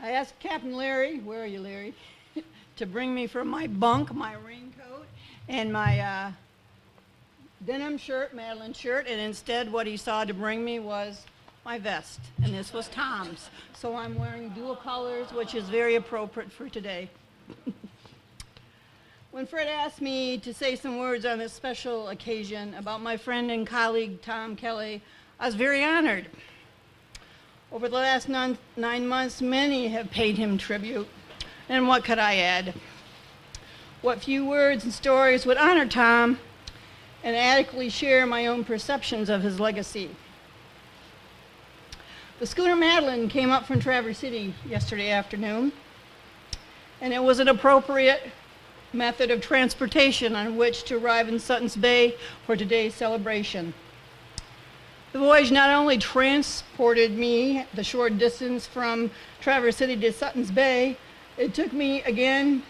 I asked Captain Larry, where are you, Larry, to bring me from my bunk, my raincoat, and my denim shirt, Madeline shirt, and instead what he saw to bring me was my vest, and this was Tom's. So I'm wearing dual colors, which is very appropriate for today. When Fred asked me to say some words on this special occasion about my friend and colleague Tom Kelly, I was very honored. Over the last 9 months, many have paid him tribute, and what could I add? What few words and stories would honor Tom and adequately share my own perceptions of his legacy. The schooner Madeline came up from Traverse City yesterday afternoon, and it was an appropriate method of transportation on which to arrive in Suttons Bay for today's celebration. The voyage not only transported me the short distance from Traverse City to Suttons Bay, it took me again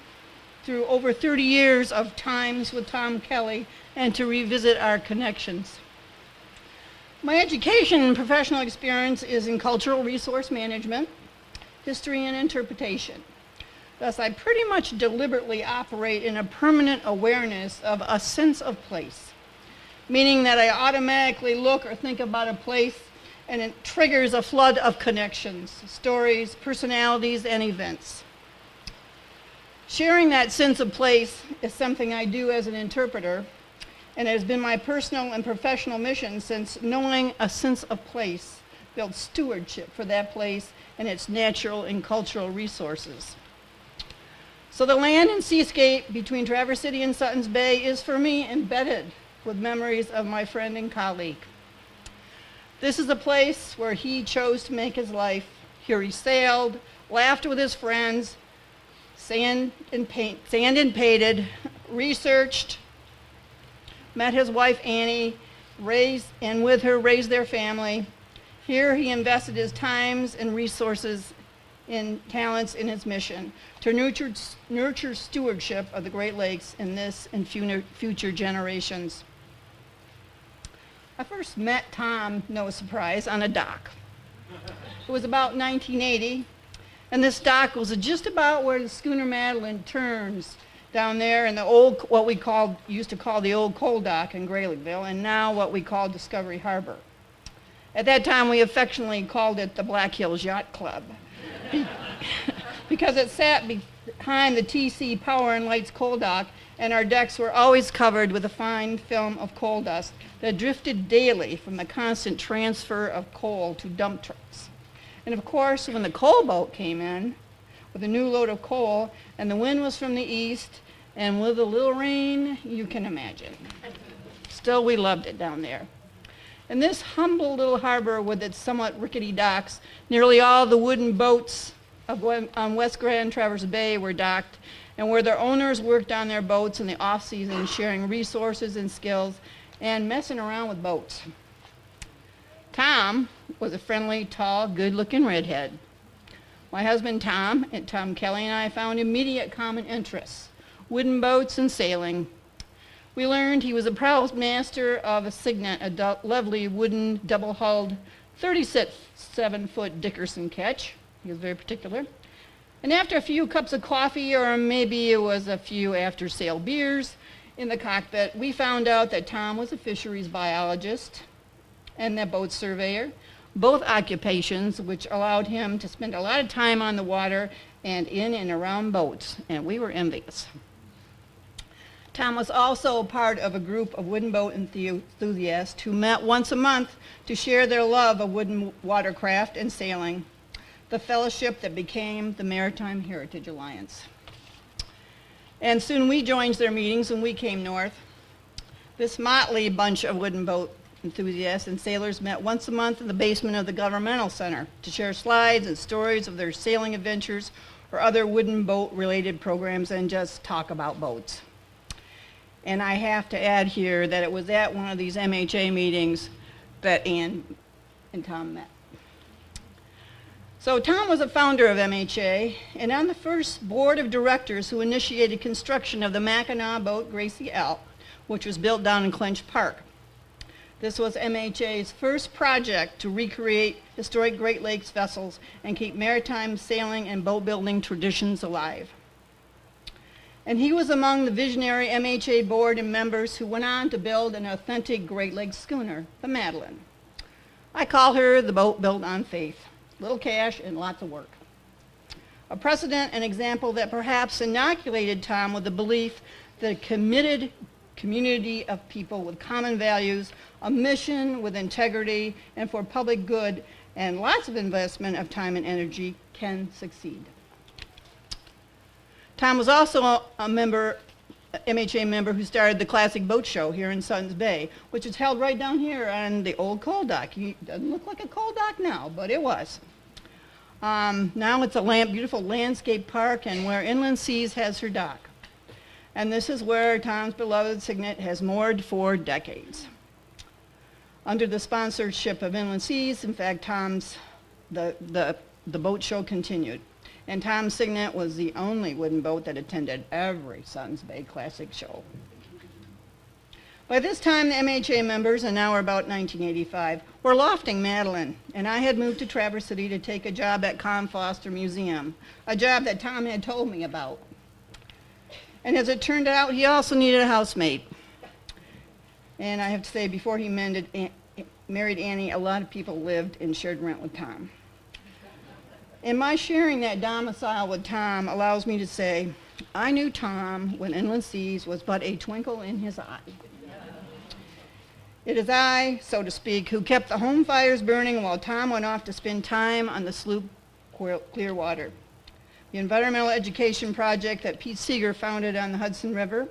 through over 30 years of times with Tom Kelly and to revisit our connections. My education and professional experience is in cultural resource management, history, and interpretation. Thus, I pretty much deliberately operate in a permanent awareness of a sense of place, meaning that I automatically look or think about a place and it triggers a flood of connections, stories, personalities, and events. Sharing that sense of place is something I do as an interpreter, and it has been my personal and professional mission since knowing a sense of place builds stewardship for that place and its natural and cultural resources. So the land and seascape between Traverse City and Suttons Bay is for me embedded with memories of my friend and colleague. This is a place where he chose to make his life. Here he sailed, laughed with his friends, sand and painted, researched, met his wife Annie, and with her raised their family. Here he invested his times and resources in talents in his mission to nurture stewardship of the Great Lakes in this and future generations. I first met Tom, no surprise, on a dock. It was about 1980, and this dock was just about where the schooner Madeline turns down there in the old, what we used to call the old coal dock in Graylinville, and now what we call Discovery Harbor. At that time, we affectionately called it the Black Hills Yacht Club, because it sat behind the TC Power and Lights coal dock, and our decks were always covered with a fine film of coal dust that drifted daily from the constant transfer of coal to dump trucks. And of course, when the coal boat came in with a new load of coal, and the wind was from the east, and with a little rain, you can imagine. Still, we loved it down there. In this humble little harbor with its somewhat rickety docks, nearly all the wooden boats on West Grand Traverse Bay were docked, and where their owners worked on their boats in the off-season, sharing resources and skills and messing around with boats. Tom was a friendly, tall, good-looking redhead. My husband Tom Kelly and I found immediate common interests: wooden boats and sailing. We learned he was a proud master of a Signet, a lovely wooden double-hulled 37-foot Dickerson ketch. He was very particular. And after a few cups of coffee, or maybe it was a few after-sail beers in the cockpit, we found out that Tom was a fisheries biologist and a boat surveyor, both occupations which allowed him to spend a lot of time on the water and in and around boats, and we were envious. Tom was also part of a group of wooden boat enthusiasts who met once a month to share their love of wooden watercraft and sailing, the fellowship that became the Maritime Heritage Alliance. And soon we joined their meetings when we came north. This motley bunch of wooden boat enthusiasts and sailors met once a month in the basement of the governmental center to share slides and stories of their sailing adventures or other wooden boat related programs and just talk about boats. And I have to add here that it was at one of these MHA meetings that Ann and Tom met. So Tom was a founder of MHA and on the first board of directors who initiated construction of the Mackinac boat Gracie L, which was built down in Clinch Park. This was MHA's first project to recreate historic Great Lakes vessels and keep maritime sailing and boat building traditions alive. And he was among the visionary MHA board and members who went on to build an authentic Great Lakes schooner, the Madeline. I call her the boat built on faith, little cash and lots of work. A precedent and example that perhaps inoculated Tom with the belief that a committed community of people with common values, a mission with integrity and for public good, and lots of investment of time and energy can succeed. Tom was also a member, MHA member, who started the Classic Boat Show here in Suttons Bay, which is held right down here on the old coal dock. It doesn't look like a coal dock now, but it was. Now it's a beautiful landscape park and where Inland Seas has her dock. And this is where Tom's beloved Signet has moored for decades. Under the sponsorship of Inland Seas, in fact, the boat show continued. And Tom's Signet was the only wooden boat that attended every Suttons Bay Classic show. By this time, the MHA members, and now we're about 1985, were lofting Madeline, and I had moved to Traverse City to take a job at Con Foster Museum, a job that Tom had told me about. And as it turned out, he also needed a housemate. And I have to say, before he married Annie, a lot of people lived and shared rent with Tom. And my sharing that domicile with Tom allows me to say, I knew Tom when Inland Seas was but a twinkle in his eye. It is I, so to speak, who kept the home fires burning while Tom went off to spend time on the sloop Clearwater, the environmental education project that Pete Seeger founded on the Hudson River,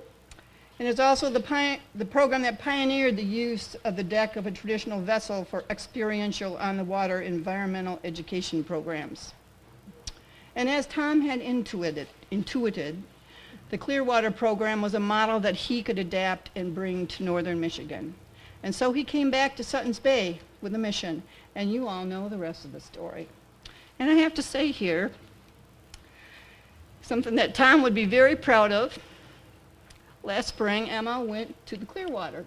and is also the program that pioneered the use of the deck of a traditional vessel for experiential on-the-water environmental education programs. And as Tom had intuited, the Clearwater program was a model that he could adapt and bring to northern Michigan. And so he came back to Suttons Bay with a mission, and you all know the rest of the story. And I have to say here, something that Tom would be very proud of. Last spring, Emma went to the Clearwater,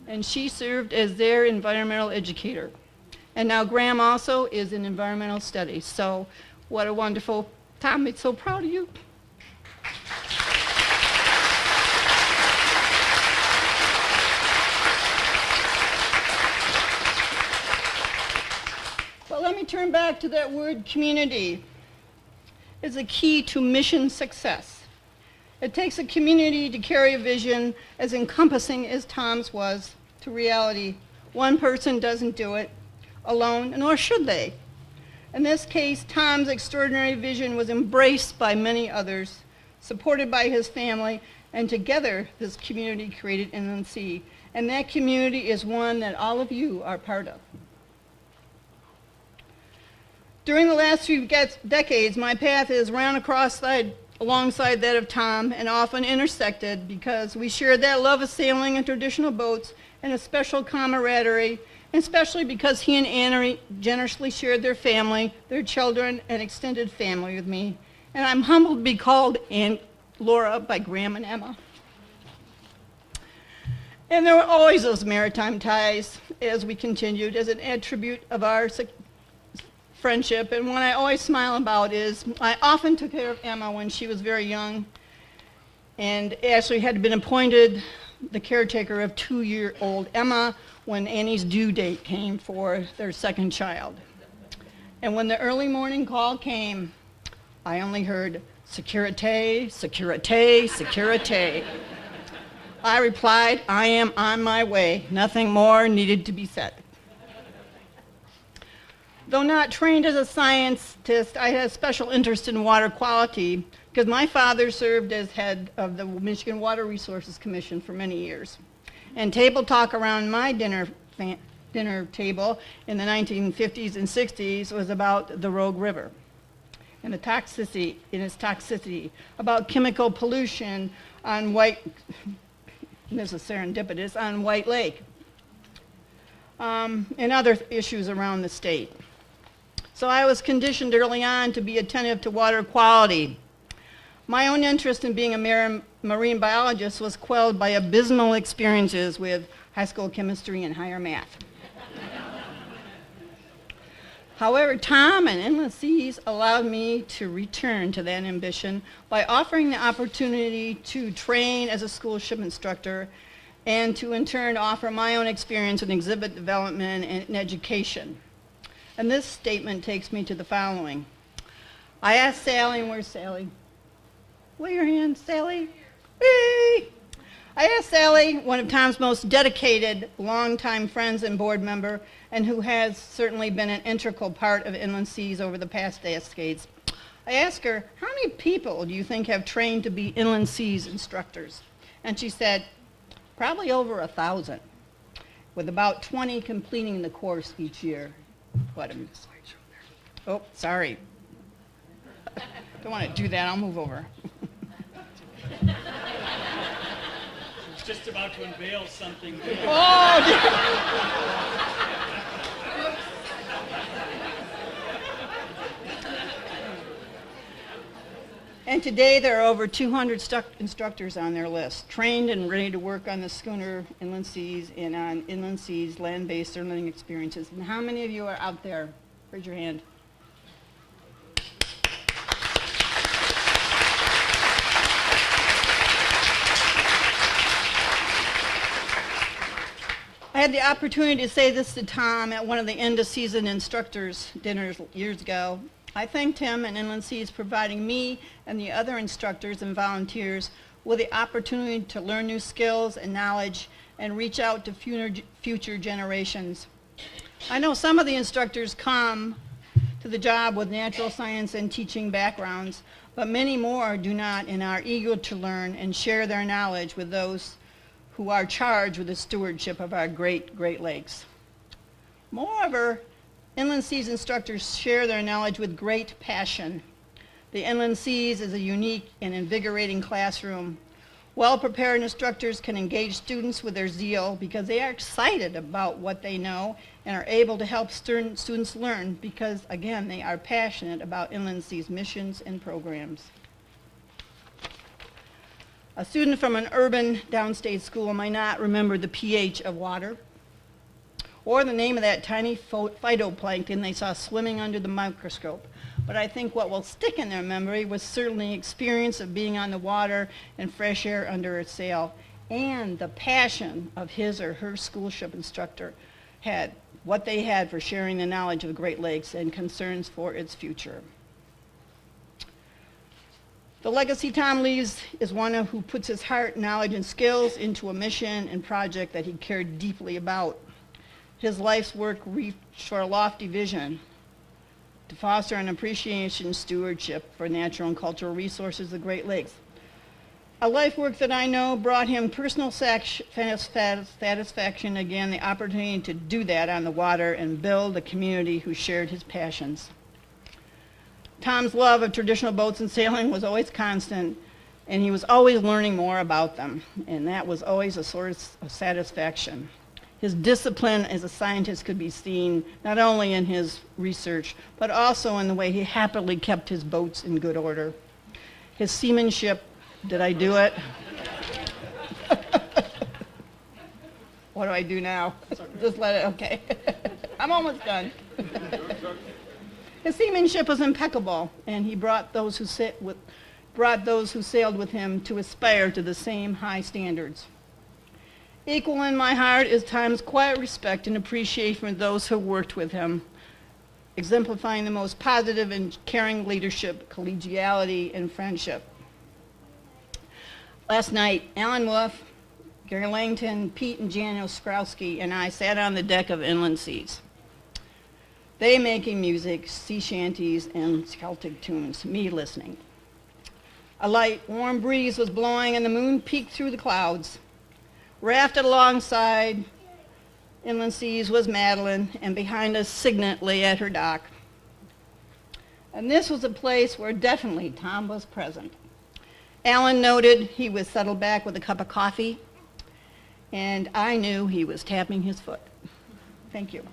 and she served as their environmental educator. And now Graham also is in environmental studies. So what a wonderful, Tom, I'm so proud of you. But let me turn back to that word community. It's a key to mission success. It takes a community to carry a vision as encompassing as Tom's was to reality. One person doesn't do it alone, nor should they. In this case, Tom's extraordinary vision was embraced by many others, supported by his family, and together this community created Inland Sea. And that community is one that all of you are part of. During the last few decades, my path is ran alongside that of Tom and often intersected because we shared that love of sailing and traditional boats and a special camaraderie, and especially because he and Annie generously shared their family, their children, and extended family with me. And I'm humbled to be called Aunt Laura by Graham and Emma. And there were always those maritime ties as we continued as an attribute of our friendship, and one I always smile about is I often took care of Emma when she was very young, and Ashley had been appointed the caretaker of 2-year-old Emma when Annie's due date came for their second child. And when the early morning call came, I only heard, "Securite, securite, securite." I replied, "I am on my way. Nothing more needed to be said." Though not trained as a scientist, I had a special interest in water quality because my father served as head of the Michigan Water Resources Commission for many years. And table talk around my dinner table in the 1950s and 60s was about the Rogue River and its toxicity, about chemical pollution on this is serendipitous, on White Lake, and other issues around the state. So I was conditioned early on to be attentive to water quality. My own interest in being a marine biologist was quelled by abysmal experiences with high school chemistry and higher math. However, Tom and Inland Seas allowed me to return to that ambition by offering the opportunity to train as a school ship instructor and to in turn offer my own experience in exhibit development and in education. And this statement takes me to the following. I asked Sally, and where's Sally? Wave your hand, Sally. Whee! I asked Sally, one of Tom's most dedicated, longtime friends and board member, and who has certainly been an integral part of Inland Seas over the past decades. I asked her, how many people do you think have trained to be Inland Seas instructors? And she said, probably over 1,000, with about 20 completing the course each year. What a miss. Oh, sorry. Don't want to do that. I'll move over. Just about to unveil something. Oh, and today there are over 200 instructors on their list, trained and ready to work on the schooner Inland Seas and on Inland Seas land-based learning experiences. And how many of you are out there? Raise your hand. I had the opportunity to say this to Tom at one of the end-of-season instructors dinners years ago. I thanked him and Inland Seas providing me and the other instructors and volunteers with the opportunity to learn new skills and knowledge and reach out to future generations. I know some of the instructors come to the job with natural science and teaching backgrounds, but many more do not and are eager to learn and share their knowledge with those who are charged with the stewardship of our great Great Lakes. Moreover, Inland Seas instructors share their knowledge with great passion. The Inland Seas is a unique and invigorating classroom. Well-prepared instructors can engage students with their zeal because they are excited about what they know and are able to help students learn because, again, they are passionate about Inland Seas missions and programs. A student from an urban downstate school might not remember the pH of water or the name of that tiny phytoplankton they saw swimming under the microscope. But I think what will stick in their memory was certainly the experience of being on the water and fresh air under a sail and the passion of his or her school ship instructor had, what they had for sharing the knowledge of the Great Lakes and concerns for its future. The legacy Tom leaves is one who puts his heart, knowledge, and skills into a mission and project that he cared deeply about. His life's work reached for a lofty vision to foster an appreciation and stewardship for natural and cultural resources of the Great Lakes. A life work that I know brought him personal satisfaction, again, the opportunity to do that on the water and build a community who shared his passions. Tom's love of traditional boats and sailing was always constant, and he was always learning more about them, and that was always a source of satisfaction. His discipline as a scientist could be seen not only in his research, but also in the way he happily kept his boats in good order. His seamanship, did I do it? What do I do now? Just let it, okay. I'm almost done. His seamanship was impeccable, and he brought those who sailed with him to aspire to the same high standards. Equal in my heart is Tom's quiet respect and appreciation for those who worked with him, exemplifying the most positive and caring leadership, collegiality, and friendship. Last night, Alan Wolf, Gary Langton, Pete and Jan Ostrowski, and I sat on the deck of Inland Seas. They making music, sea shanties, and Celtic tunes, me listening. A light, warm breeze was blowing and the moon peeked through the clouds. Rafted alongside Inland Seas was Madeline, and behind us Signet lay at her dock. And this was a place where definitely Tom was present. Alan noted he was settled back with a cup of coffee, and I knew he was tapping his foot. Thank you.